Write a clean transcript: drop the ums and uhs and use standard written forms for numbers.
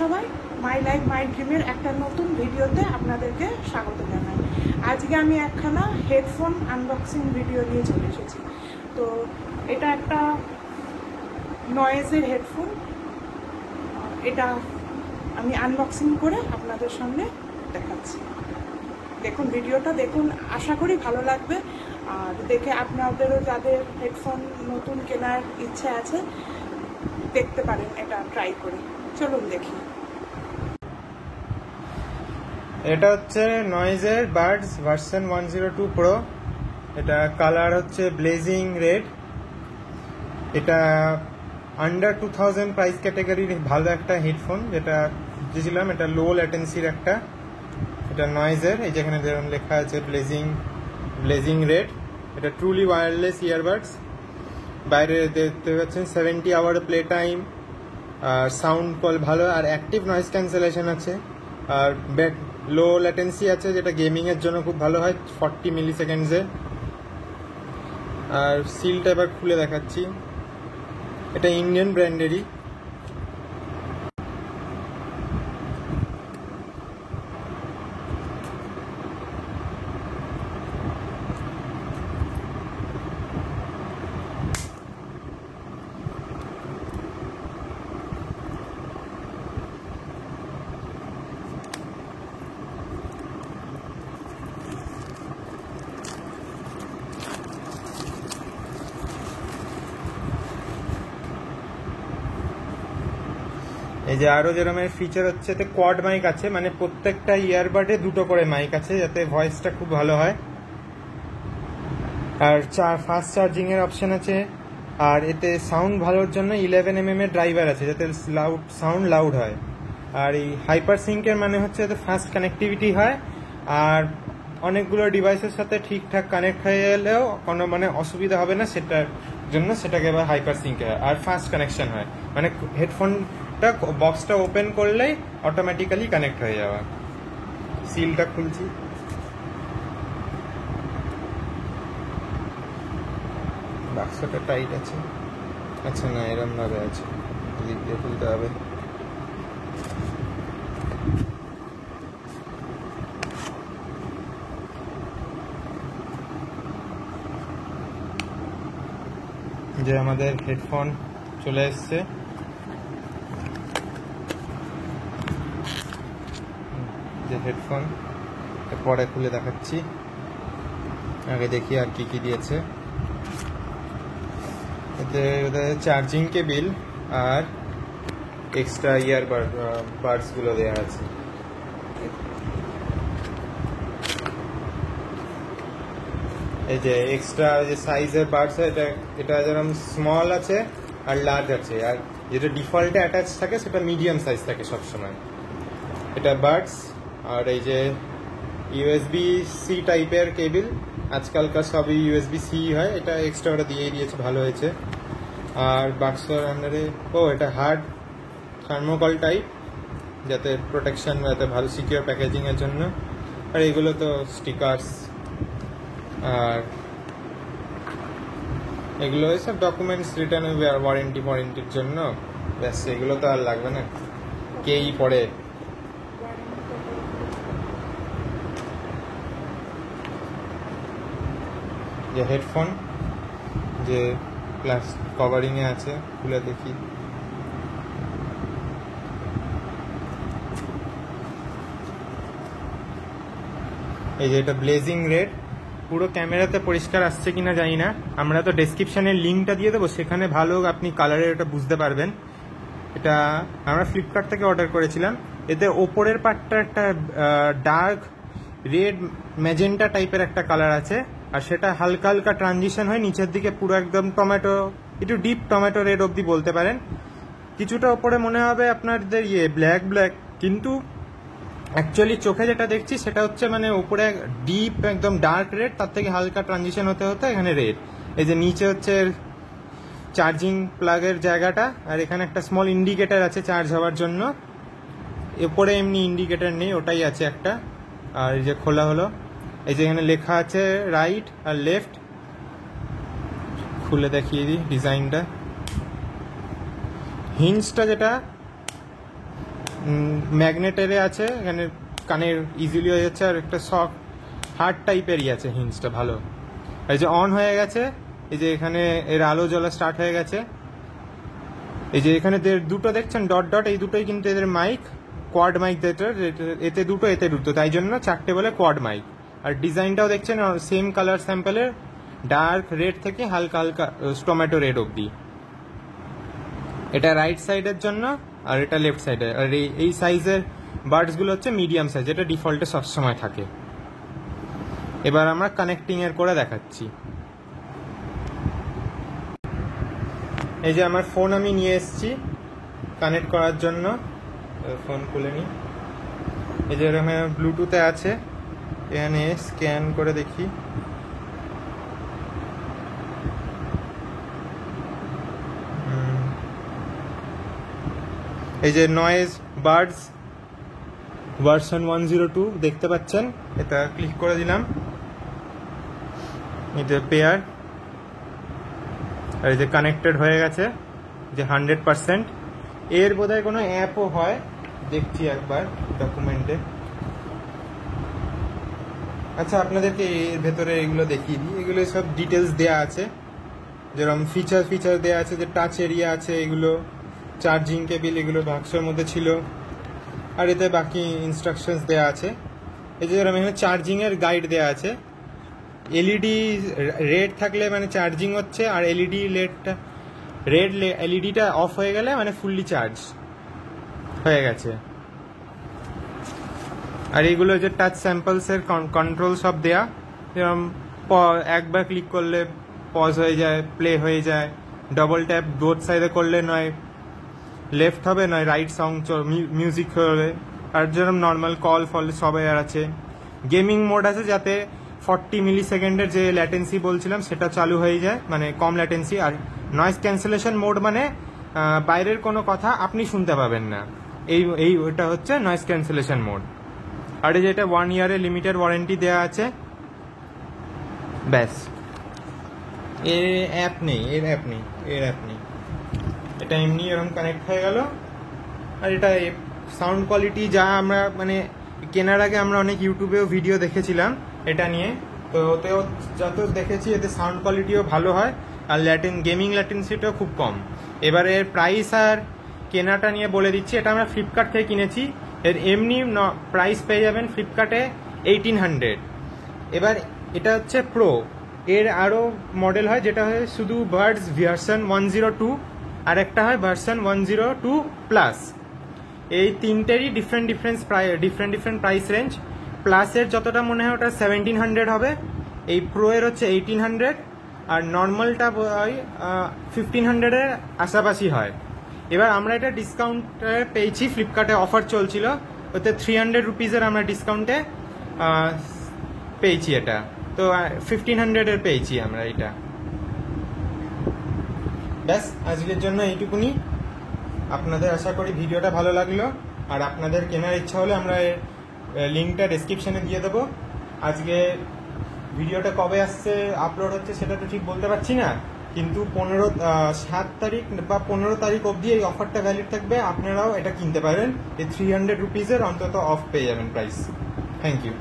সবাই, my life my ড্রিমের একটা নতুন ভিডিওতে আপনাদেরকে স্বাগত জানাই। আজকে আমি একখানা হেডফোন আনবক্সিং ভিডিও নিয়ে চলে এসেছি। তো এটা একটা নয়েজের হেডফোন, এটা আমি আনবক্সিং করে আপনাদের সামনে দেখাচ্ছি। দেখুন ভিডিওটা দেখুন, আশা করি ভালো লাগবে। আর দেখে আপনাদেরও যাদের হেডফোন নতুন কেনার ইচ্ছে আছে দেখতে পারেন, এটা ট্রাই করে। চলুন দেখি। এটা হচ্ছে নয়েজের বাডস ভার্সন 102 প্রো। এটা কালার হচ্ছে ব্লেজিং রেড। এটা আন্ডার 2000 প্রাইস ক্যাটাগরির ভালো একটা হেডফোন, যেটা বুঝেছিলাম। এটা লো ল্যাটেন্সির একটা, এটা নয়েজের। এই যেখানে যেরকম লেখা আছে ব্লেজিং রেড। এটা ট্রুলি ওয়্যারলেস ইয়ারবাডস। বাইরে দেখতে পাচ্ছেন 70 আওয়ার প্লে টাইম, আর সাউন্ড ভালো, আর অ্যাক্টিভ নয়েজ ক্যান্সেলেশন আছে, আর লো ল্যাটেন্সি আছে, যেটা গেমিংয়ের জন্য খুব ভালো হয় 40 মিলি সেকেন্ডসে। আর সিলটা এবার খুলে দেখাচ্ছি। এটা ইন্ডিয়ান ব্র্যান্ডেরই। এই যে আরো যেরকমের ফিচার হচ্ছে, এতে কোয়াড মাইক আছে, মানে প্রত্যেকটা ইয়ারবাডে দুটো করে মাইক আছে, যাতে ভয়েসটা খুব ভালো হয়। আর ফাস্ট চার্জিং এর অপশন আছে। আর এতে সাউন্ড ভালোর জন্য 11mm এর ড্রাইভার আছে, যাতে সাউন্ড লাউড হয়। আর এই হাইপার সিঙ্কের মানে হচ্ছে যাতে ফাস্ট কানেক্টিভিটি হয়, আর অনেকগুলো ডিভাইসের সাথে ঠিকঠাক কানেক্ট হয়ে গেলেও কোনো মানে অসুবিধা হবে না, সেটার জন্য সেটাকে এবার হাইপার সিঙ্কে হয়। আর ফাস্ট কানেকশন হয়, মানে হেডফোনটা বক্সটা ওপেন করলেই অটোমেটিক্যালি কানেক্ট হয়ে যাওয়া। সিলটা খুলছি। বাক্সটা টাইট আছে, আচ্ছা না এরম ভাবে আছে, দিক দিয়ে খুলতে হবে। যে আমাদের হেডফোন চলে এসছে। যে হেডফোন পরে খুলে দেখাচ্ছি, আগে দেখি আর কি কি দিয়েছে। এতে চার্জিং কেবিল আর এক্সট্রা বাডস গুলো দেওয়া আছে। এই যে এক্সট্রা যে সাইজের বাডস, এটা যেরকম স্মল আছে আর লার্জ আছে, আর যেটা ডিফল্টে অ্যাটাচ থাকে সেটা মিডিয়াম সাইজ থাকে সবসময়। এটা বাডস। আর এই যে USB-C টাইপের কেবিল, আজকালকার সবই USB-C হয়, এটা এক্সট্রা ওটা দিয়েই দিয়েছে, ভালো হয়েছে। আর বাক্সর আন্ডারে এটা হার্ড থার্মোকল টাইপ, যাতে প্রোটেকশন, যাতে ভালো সিকিউর প্যাকেজিং এর জন্য। আর এগুলো তো স্টিকার্স, আর এগুলো সব ডকুমেন্টস, রিটার্ন ওয়ারেন্টির জন্য। ব্যাস, এগুলো তো আর লাগবে না, কেই পড়ে। যে হেডফোন যে কভারিং এ আছে, খুলে দেখি। এই যে এটা ব্লেজিং রেড। পুরো ক্যামেরাতে পরিষ্কার আসছে কিনা জানি না, আমরা তো ডেসক্রিপশনের লিঙ্কটা দিয়ে দেবো, সেখানে ভালো আপনি কালারের এটা বুঝতে পারবেন। এটা আমরা ফ্লিপকার্ট থেকে অর্ডার করেছিলাম। এতে ওপরের পার্টটা একটা ডার্ক রেড ম্যাজেন্টা টাইপের একটা কালার আছে, আর সেটা হালকা হালকা ট্রানজিশন হয় নিচের দিকে, পুরো একদম টমেটো, একটু ডিপ টমেটো রেড অবধি বলতে পারেন। কিছুটা ওপরে মনে হবে আপনাদের ব্ল্যাক, কিন্তু অ্যাকচুয়ালি চোখে যেটা দেখছি সেটা হচ্ছে মানে উপরে ডিপ একদম ডার্ক রেড, তার থেকে হালকা ট্রানজিশন হতে হতে এখানে রেড। এই যে নিচে হচ্ছে চার্জিং প্লাগের জায়গাটা, আর এখানে একটা স্মল ইন্ডিকেটার আছে চার্জ হওয়ার জন্য। উপরে এমনি ইন্ডিকেটার নেই, ওটাই আছে একটা। আর এই যে খোলা হলো, এই যে এখানে লেখা আছে রাইট আর লেফট। খুলে দেখিয়ে দিই ডিজাইনটা। হিঞ্জটা যেটা ম্যাগনেটের আছে, এখানে কানের ইজিলি হয়ে যাচ্ছে, আর একটা সফট হার্ড টাইপেরই আছে হিঞ্জটা ভালো। এই যে অন হয়ে গেছে, এই যে এখানে এর আলো জ্বলা স্টার্ট হয়ে গেছে। এই যে এখানে দুটো দেখছেন ডট ডট, এই দুটোই কিন্তু এদের মাইক, কোয়াড মাইক, এতে দুটো এতে দুটো, তাই জন্য 4টে বলে কোয়াড মাইক। আর ডিজাইনটাও দেখছেন সেম কালার স্যাম্পেলের, ডার্ক রেড থেকে হালকা হালকা টমেটো রেড অবধি। এটা রাইট সাইডের জন্য আর এটা লেফট সাইডে। আর এই সাইজের বার্ডসগুলো হচ্ছে মিডিয়াম সাইজ, এটা ডিফল্টে সবসময় থাকে। এবার আমরা কানেক্টিং এর করে দেখাচ্ছি। এই যে আমার ফোন আমি নিয়ে এসেছি কানেক্ট করার জন্য, ফোন খুলে নিই। এই যে এরকম ব্লুটুথে আছে, এখানে স্ক্যান করে দেখি। এই যে নয়েজ বার্ডস ভার্সন 102 দেখতে পাচ্ছেন, এটা ক্লিক করে দিলাম। এটা পেয়ার, আর এই যে কানেক্টেড হয়ে গেছে যে 100%। এর বোধহয় কোনো অ্যাপও হয়, দেখছি একবার ডকুমেন্টে। আচ্ছা, আপনাদেরকে এর ভেতরে এগুলো দেখিয়ে দিই। এগুলো সব ডিটেলস দেয়া আছে, যেরকম ফিচার দেয়া আছে, যে টাচ এরিয়া আছে, এগুলো চার্জিং কেবিল, এগুলো বাক্সের মধ্যে ছিল। আর এতে বাকি ইনস্ট্রাকশনস দেয়া আছে। এই যে যেরকম এখানে চার্জিং এর গাইড দেয়া আছে। এলইডি রেড থাকলে মানে চার্জিং হচ্ছে, আর এলইডি রেড এলইডিটা অফ হয়ে গেলে মানে ফুললি চার্জ হয়ে গেছে। আর এইগুলো যে টাচ স্যাম্পলসের কন্ট্রোল সব দেয়া, যেরকম একবার ক্লিক করলে পজ হয়ে যায়, প্লে হয়ে যায়। ডবল ট্যাপ বোথ সাইডে করলে নয় লেফট হবে, নয় রাইট সং মিউজিক হবে। আর যেরকম নর্মাল কল ফল সবাই আর আছে। গেমিং মোড আছে, যাতে 40 মিলি সেকেন্ডের যে ল্যাটেন্সি বলছিলাম সেটা চালু হয়ে যায়, মানে কম ল্যাটেন্সি। আর নয়েজ ক্যান্সেলেশন মোড মানে বাইরের কোনো কথা আপনি শুনতে পাবেন না, ওটা হচ্ছে নয়েজ ক্যান্সেলেশন মোড। আর এই যে এটা 1 ইয়ারের লিমিটেড ওয়ারেন্টি দেওয়া আছে। ব্যাস, এর অ্যাপ নেই। এটা এমনি এরকম কানেক্ট হয়ে গেল। আর এটা সাউন্ড কোয়ালিটি যা আমরা মানে কেনার আগে আমরা অনেক ইউটিউবেও ভিডিও দেখেছিলাম এটা নিয়ে, তো ওতেও যত দেখেছি এতে সাউন্ড কোয়ালিটিও ভালো হয়, আর গেমিং ল্যাটেন্সিটাও খুব কম। এবার এর প্রাইস আর কেনাটা নিয়ে বলে দিচ্ছি। এটা আমরা ফ্লিপকার্ট থেকে কিনেছি। এর এমনি প্রাইস পেয়ে যাবেন ফ্লিপকার্টে 1800। এবার এটা হচ্ছে প্রো, এর আরও মডেল হয়, যেটা হয় শুধু বার্ডস ভার্সন 102, আর একটা হয় ভার্সন 102 প্লাস। এই তিনটেরই ডিফারেন্ট প্রাইস রেঞ্জ। প্লাসের যতটা মনে হয় ওটা 1700 হবে, এই প্রো এর হচ্ছে 1800, আর নর্মালটা হয় 1500-এর আশাপাশি হয়। এবার আমরা এটা ডিসকাউন্টে পেয়েছি, ফ্লিপকার্টে অফার চলছিল, ওতে 300 রুপিসের আমরা ডিসকাউন্টে পেয়েছি এটা, তো 1500-এর পেয়েছি আমরা এটা। ব্যাস, আজকের জন্য এইটুকুনি। আপনাদের আশা করি ভিডিওটা ভালো লাগলো, আর আপনাদের কেনার ইচ্ছা হলে আমরা লিঙ্কটা ডেসক্রিপশনে দিয়ে দেবো। আজকে ভিডিওটা কবে আসছে আপলোড হচ্ছে সেটা তো ঠিক বলতে পারছি না, কিন্তু 7 তারিখ বা 15 তারিখ অবধি এই অফারটা ভ্যালিড থাকবে। আপনারাও এটা কিনতে পারেন, এই 300 রুপিসের অন্তত অফ পেয়ে যাবেন প্রাইস। Thank you.